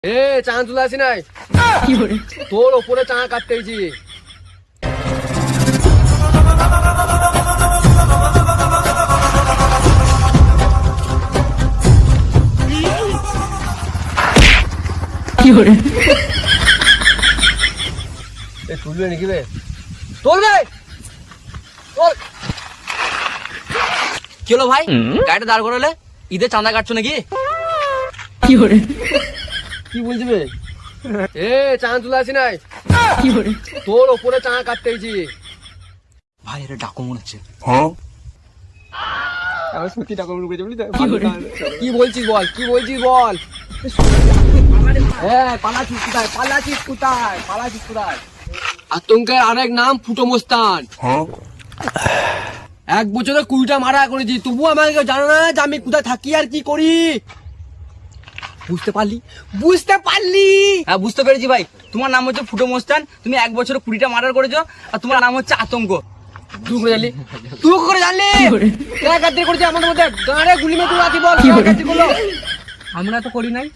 এ চাঁদ চলে আসি নাই তোর ওপরে চাঁ কাটতে হয়েছি। তুলবে নাকি বে? তুলবে কি হলো ভাই, গাড়িটা দাঁড় করালে? ঈদের চাঁদা কাটছো নাকি? কি বলছি বে? এ চাঁদ চলে আসি নাই তোর ওপরে চাঁ কাটতে হয়েছি। ভাই এটা ডাকু মনে হচ্ছে। সত্যি টাকা মনে করেছে, বুঝলি তো? কি বলছিস বল, কি বলছিস বল। হ্যাঁ পালাচ্ছিস কোথায়, পালাচ্ছিস কোথায়, পালাচ্ছিস কোথায়? আতঙ্কের আরেক নাম ফুটো মোস্তান। এক বছরে 20টা মারা করেছি, তবু আমাকে জানো না যে আমি কোথায় থাকি আর কি করি। বুঝতে পারলি, বুঝতে পারলি? হ্যাঁ বুঝতে পেরেছি ভাই, তোমার নাম হচ্ছে ফুটো মোস্তান, তুমি এক বছরে 20টা মার্ডার করেছো, আর তোমার নাম হচ্ছে আতঙ্ক। তুই করে জানলি, তুই করে জানলি? কার কাছে করেছে আমাদের মধ্যে? গাঁড়ে গুলি মেরে তুই আছি বল, কার কাছে করলো? আমরা তো করি নাই।